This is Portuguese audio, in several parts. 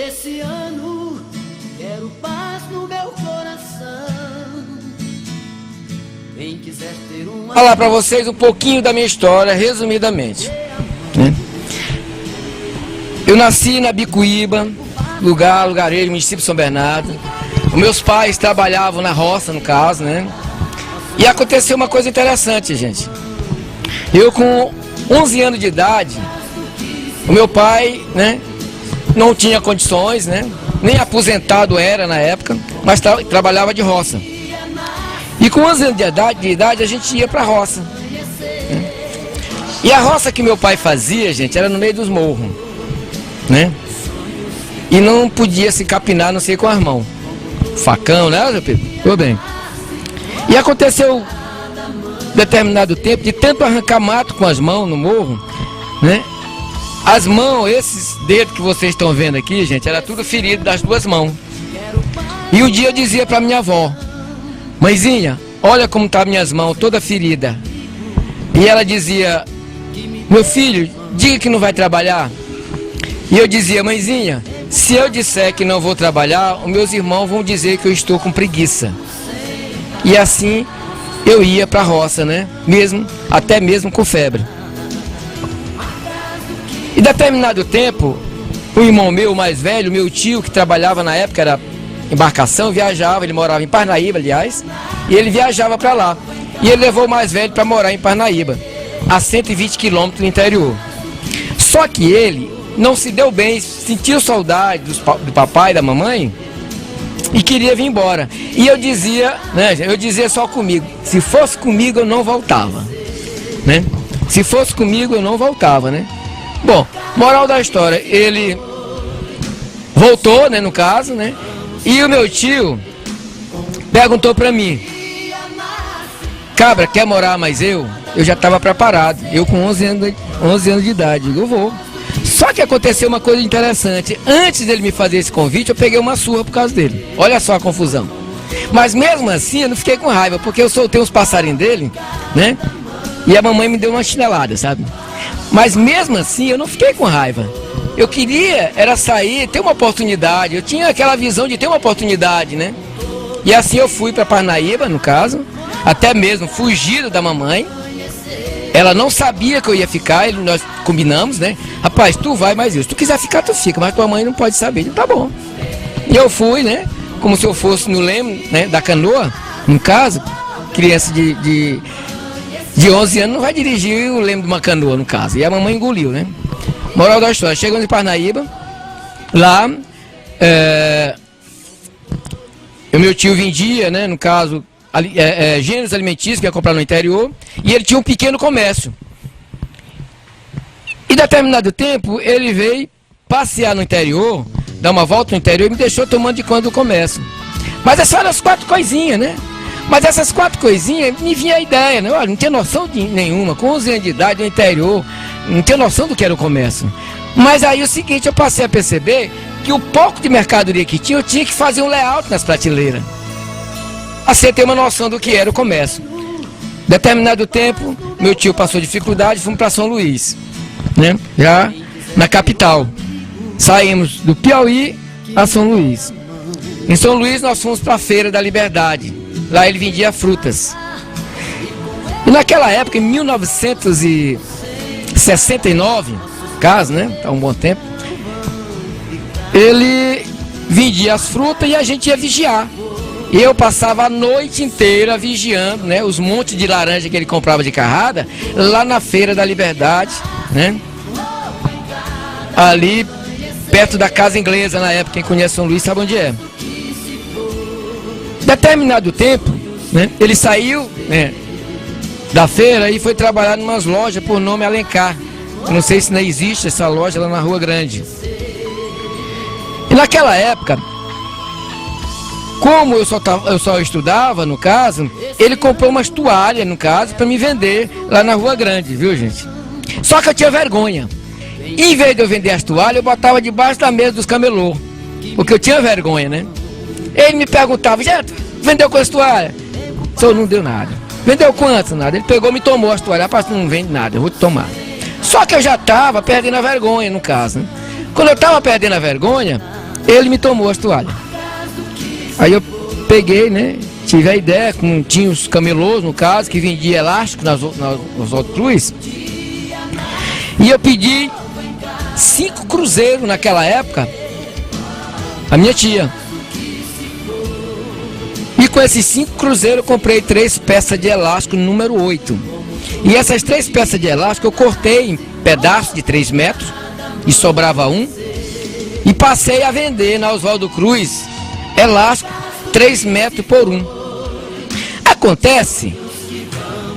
esse ano quero paz no meu coração. Quem quiser ter uma... Falar para vocês um pouquinho da minha história, resumidamente, né? Eu nasci na Bicuíba, lugarejo, município de São Bernardo. Os meus pais trabalhavam na roça, no caso, né? E aconteceu uma coisa interessante, gente. Eu com 11 anos de idade, o meu pai, né, não tinha condições, né? Nem aposentado era na época, mas trabalhava de roça. E com 11 anos de idade a gente ia para a roça, né? E a roça que meu pai fazia, gente, era no meio dos morros, né? E não podia se capinar, não sei com as mãos. Facão, né, Zé Pedro? Tudo bem. E aconteceu determinado tempo de tanto arrancar mato com as mãos no morro, né? As mãos, esses dedos que vocês estão vendo aqui, gente, era tudo ferido das duas mãos. E um dia eu dizia para minha avó: mãezinha, olha como tá minhas mãos, toda ferida. E ela dizia: meu filho, diga que não vai trabalhar. E eu dizia: mãezinha, se eu disser que não vou trabalhar, os meus irmãos vão dizer que eu estou com preguiça. E assim eu ia para a roça, né? Até mesmo com febre. E determinado tempo, o irmão meu, mais velho, meu tio, que trabalhava na época, era embarcação, viajava, ele morava em Parnaíba, aliás, e ele viajava para lá. E ele levou o mais velho para morar em Parnaíba, a 120 quilômetros do interior. Só que ele não se deu bem, sentiu saudade do papai e da mamãe e queria vir embora. E eu dizia, né, eu dizia só comigo: se fosse comigo eu não voltava, né? Se fosse comigo eu não voltava, né? Bom, moral da história, ele voltou, né, no caso, né? E o meu tio perguntou pra mim: cabra, quer morar mais eu? Eu já estava preparado, eu com 11 anos de idade, eu vou. Só que aconteceu uma coisa interessante. Antes dele me fazer esse convite, eu peguei uma surra por causa dele. Olha só a confusão. Mas mesmo assim, eu não fiquei com raiva, porque eu soltei uns passarinhos dele, né? E a mamãe me deu uma chinelada, sabe? Mas mesmo assim, eu não fiquei com raiva. Eu queria era sair, ter uma oportunidade. Eu tinha aquela visão de ter uma oportunidade, né? E assim eu fui para Parnaíba, no caso, até mesmo fugido da mamãe. Ela não sabia que eu ia ficar, nós combinamos, né? Rapaz, tu vai, mas se tu quiser ficar, tu fica, mas tua mãe não pode saber. Então, tá bom. E eu fui, né? Como se eu fosse no leme, né, da canoa, no caso, criança de 11 anos não vai dirigir o leme de uma canoa, no caso. E a mamãe engoliu, né? Moral da história, chegamos em Parnaíba, lá, o meu tio vendia, né, no caso, gêneros alimentícios que ia comprar no interior, e ele tinha um pequeno comércio. E determinado tempo ele veio passear no interior, dar uma volta no interior e me deixou tomando de conta do comércio. Mas essas eram as 4 coisinhas, né? Mas essas 4 coisinhas me vinha a ideia, né? Olha, não tinha noção nenhuma, com 11 anos de idade no interior, não tinha noção do que era o comércio. Mas aí o seguinte, eu passei a perceber que o pouco de mercadoria que tinha, eu tinha que fazer um layout nas prateleiras. Assim, ter uma noção do que era o comércio. Determinado tempo, meu tio passou dificuldade, fomos para São Luís, né? Já na capital. Saímos do Piauí a São Luís. Em São Luís nós fomos para a Feira da Liberdade. Lá ele vendia frutas. E naquela época, em 1969, caso, né? Tá um bom tempo. Ele vendia as frutas e a gente ia vigiar. E eu passava a noite inteira vigiando, né, os montes de laranja que ele comprava de carrada, lá na Feira da Liberdade, né? Ali, perto da Casa Inglesa, na época, quem conhece São Luís sabe onde é. Determinado tempo, né, ele saiu, né, da feira e foi trabalhar em umas lojas por nome Alencar. Eu não sei se ainda existe essa loja lá na Rua Grande. E naquela época, como eu só estudava, no caso, ele comprou umas toalhas, no caso, para me vender lá na Rua Grande, viu, gente? Só que eu tinha vergonha. Em vez de eu vender as toalhas, eu botava debaixo da mesa dos camelô, porque eu tinha vergonha, né? Ele me perguntava: gente, vendeu quantas toalhas? O senhor não deu nada. Vendeu quantas? Nada. Ele pegou e me tomou as toalhas. Rapaz, não vende nada, eu vou te tomar. Só que eu já estava perdendo a vergonha, no caso, né? Quando eu estava perdendo a vergonha, ele me tomou as toalhas. Aí eu peguei, né? Tive a ideia, tinha os camelôs, no caso, que vendia elástico nas Oswaldo Cruz. E eu pedi 5 cruzeiros naquela época, a minha tia. E com esses 5 cruzeiros eu comprei 3 peças de elástico número 8. E essas 3 peças de elástico eu cortei em pedaços de 3 metros, e sobrava um, e passei a vender na Oswaldo Cruz elástico 3 metros por 1. Acontece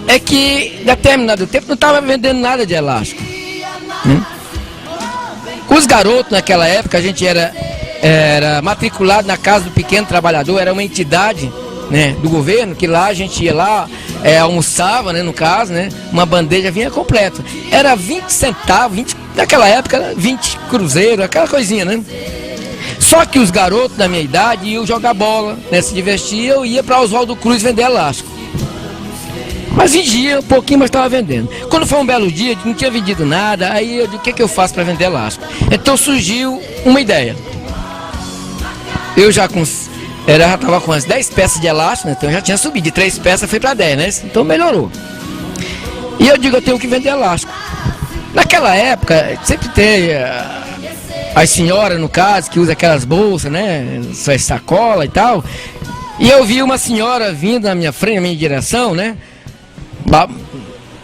é que em determinado tempo não estava vendendo nada de elástico. Os garotos naquela época, a gente era matriculado na Casa do Pequeno Trabalhador, era uma entidade, né, do governo, que lá a gente ia lá, almoçava, né, no caso, né, uma bandeja vinha completa. Era 20 centavos, naquela época era 20 cruzeiros, aquela coisinha, né? Só que os garotos da minha idade iam jogar bola, né, se divertiam, eu ia para Oswaldo Cruz vender elástico. Mas vendia um pouquinho, mas estava vendendo. Quando foi um belo dia, não tinha vendido nada, aí eu disse, o que eu faço para vender elástico? Então surgiu uma ideia. Eu já estava com as 10 peças de elástico, né? Então eu já tinha subido, de 3 peças foi para 10, né? Então melhorou. E eu digo, eu tenho que vender elástico. Naquela época, sempre tem as senhoras, no caso, que usa aquelas bolsas, né? Suas sacolas e tal. E eu vi uma senhora vindo na minha frente, na minha direção, né?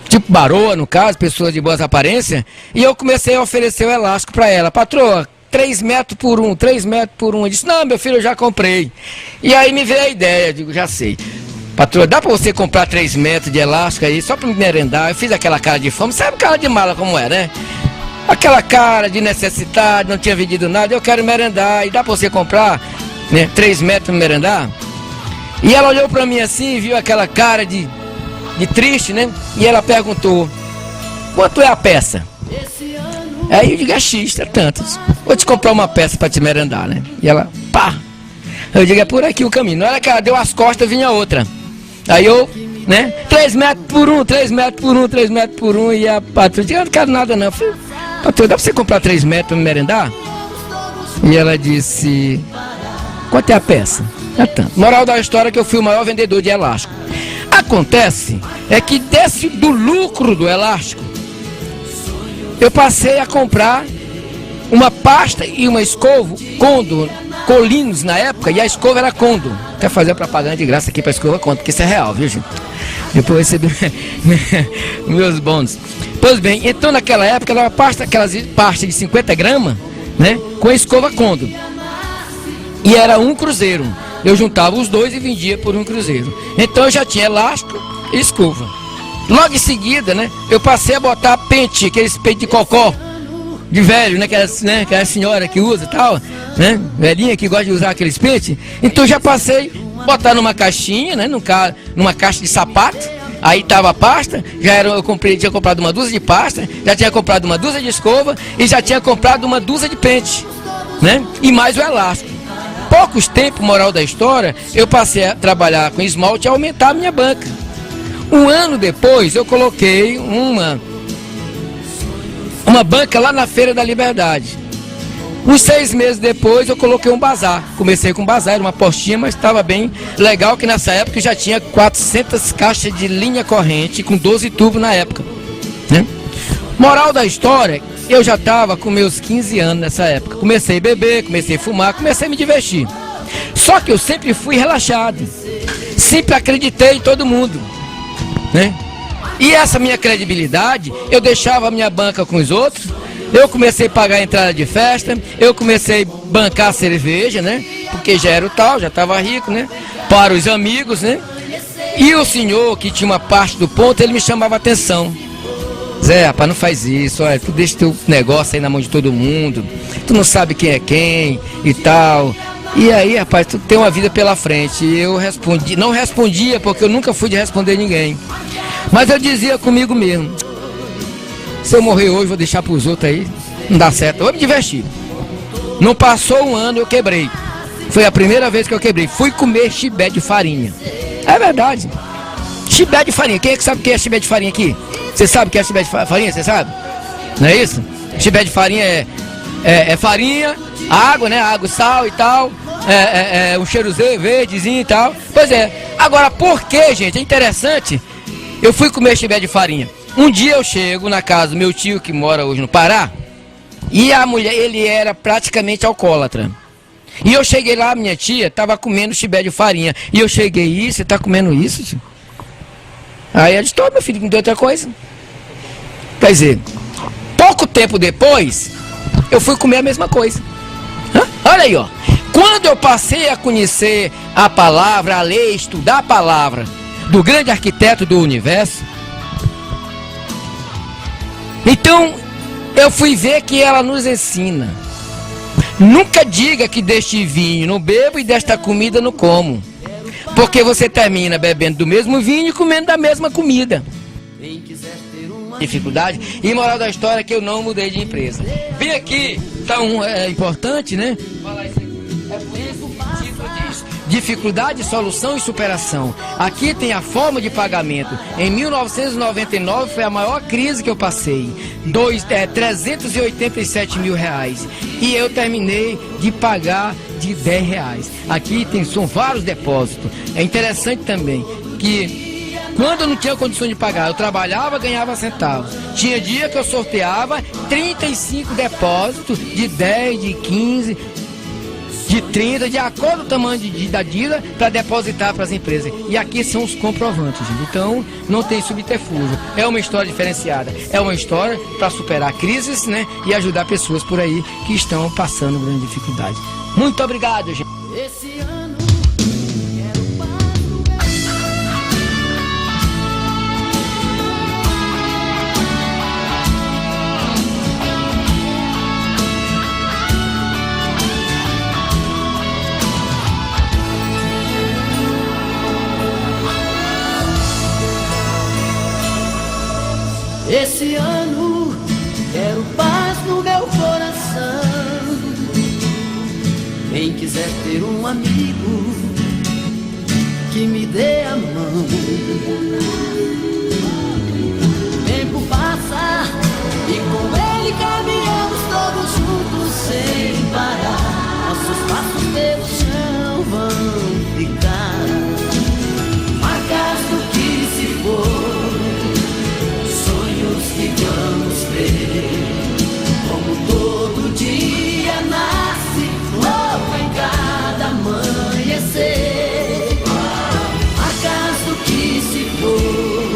Tipo baroa, no caso, pessoas de boas aparências. E eu comecei a oferecer o elástico para ela. Patroa, 3 metros por 1, 3 metros por 1. Eu disse, não, meu filho, eu já comprei. E aí me veio a ideia, eu digo, já sei. Patroa, dá para você comprar 3 metros de elástico aí, só para me merendar? Eu fiz aquela cara de fome, sabe cara de mala como é, né? Aquela cara de necessidade, não tinha vendido nada, eu quero merendar. E dá para você comprar, né, 3 metros para me merendar? E ela olhou para mim assim, viu aquela cara de triste, né? E ela perguntou, quanto é a peça? Aí eu digo, é X, é tanto. Vou te comprar uma peça para te merendar, né? E ela, pá! Eu digo, é por aqui o caminho. Na hora que ela deu as costas, vinha outra. Aí eu, né? 3 metros por 1, 3 metros por 1, 3 metros por 1. E a patroa disse, eu não quero nada não. Eu falei, patroa, dá para você comprar 3 metros para me merendar? E ela disse, quanto é a peça? É tanto. Moral da história é que eu fui o maior vendedor de elástico. Acontece é que do lucro do elástico, eu passei a comprar uma pasta e uma escova Condo, Colinos na época, e a escova era Condo. Quer fazer propaganda de graça aqui para a escova Condo, porque isso é real, viu, gente? Depois eu recebi meus bônus. Pois bem, então naquela época era uma pasta, aquelas pastas de 50 gramas, né, com a escova Condo. E era 1 cruzeiro. Eu juntava os dois e vendia por 1 cruzeiro. Então eu já tinha elástico e escova. Logo em seguida, né, eu passei a botar pente, aqueles pente de cocó, de velho, né, aquela senhora que usa e tal, né, velhinha que gosta de usar aqueles pentes. Então eu já passei a botar numa caixinha, né, numa caixa de sapato. Aí tava a pasta, tinha comprado uma dúzia de pasta, já tinha comprado uma dúzia de escova e já tinha comprado uma dúzia de pente, né, e mais o elástico. Poucos tempos, moral da história, eu passei a trabalhar com esmalte e aumentar a minha banca. 1 ano depois, eu coloquei uma banca lá na Feira da Liberdade. Uns 6 meses depois, eu coloquei um bazar. Comecei com um bazar, era uma postinha, mas estava bem legal, que nessa época eu já tinha 400 caixas de linha corrente, com 12 tubos na época, né? Moral da história, eu já estava com meus 15 anos nessa época. Comecei a beber, comecei a fumar, comecei a me divertir. Só que eu sempre fui relaxado. Sempre acreditei em todo mundo, né? E essa minha credibilidade, eu deixava a minha banca com os outros. Eu comecei a pagar a entrada de festa. Eu comecei a bancar a cerveja, né? Porque já era o tal, já estava rico, né? Para os amigos, né? E o senhor que tinha uma parte do ponto, ele me chamava a atenção. Zé, rapaz, não faz isso, olha, tu deixa teu negócio aí na mão de todo mundo, tu não sabe quem é quem e tal. E aí, rapaz, tu tem uma vida pela frente. E eu não respondia porque eu nunca fui de responder ninguém. Mas eu dizia comigo mesmo, se eu morrer hoje, vou deixar pros outros aí, não dá certo, eu vou me divertir. Não passou 1 ano, eu quebrei. Foi a primeira vez que eu quebrei. Fui comer chibé de farinha. É verdade. Chibé de farinha, quem é que sabe o que é chibé de farinha aqui? Você sabe o que é chibé de farinha, você sabe? Não é isso? Chibé de farinha é farinha, água, né? Água, sal e tal, um cheirozinho verdezinho e tal. Pois é, agora por que, gente? É interessante, eu fui comer chibé de farinha. Um dia eu chego na casa do meu tio, que mora hoje no Pará, e a mulher, ele era praticamente alcoólatra. E eu cheguei lá, minha tia estava comendo chibé de farinha. E eu cheguei, e você está comendo isso, tio? Aí ela disse, meu filho, me deu outra coisa. Quer dizer, pouco tempo depois, eu fui comer a mesma coisa. Olha aí, ó. Quando eu passei a conhecer a palavra, a ler, estudar a palavra do grande arquiteto do universo, então eu fui ver que ela nos ensina. Nunca diga que deste vinho não bebo e desta comida não como. Porque você termina bebendo do mesmo vinho e comendo da mesma comida. Dificuldade. E moral da história é que eu não mudei de empresa. Vim aqui, então é importante, né? Falar isso aqui. É por isso o título diz dificuldade, solução e superação. Aqui tem a forma de pagamento. Em 1999 foi a maior crise que eu passei. 387 mil reais. E eu terminei de pagar de 10 reais. Aqui são vários depósitos. É interessante também que quando eu não tinha condição de pagar, eu trabalhava, ganhava centavos. Tinha dia que eu sorteava 35 depósitos de 10, de 15, de 30, de acordo com o tamanho da dívida, para depositar para as empresas. E aqui são os comprovantes, gente. Então, não tem subterfúgio. É uma história diferenciada. É uma história para superar crises, né? E ajudar pessoas por aí que estão passando grande dificuldade. Muito obrigado, gente. Esse ano Esse ano quero paz no meu coração. Quem quiser ter um amigo que me dê a mão. O tempo passa e com ele caminhamos todos juntos sem parar. Nossos passos pelo chão vão ficar marcas do que se for. Que vamos ver como todo dia nasce novo em cada amanhecer. Marcas do que se for,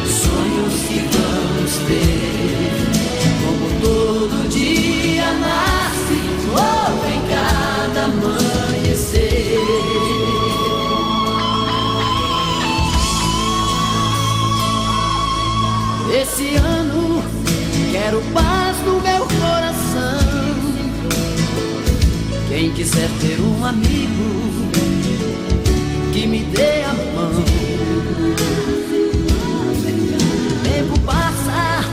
sonhos que vamos ter. Como todo dia nasce novo em cada amanhecer. Esse ano quero paz no meu coração. Quem quiser ter um amigo que me dê a mão. O tempo passa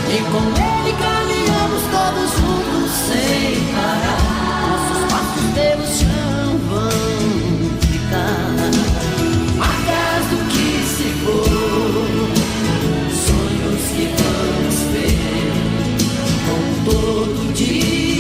e com ele caminhamos todos juntos sem parar. Nossos passos pelo chão vão ficar marcas do que se for. Que vamos ver com todo dia.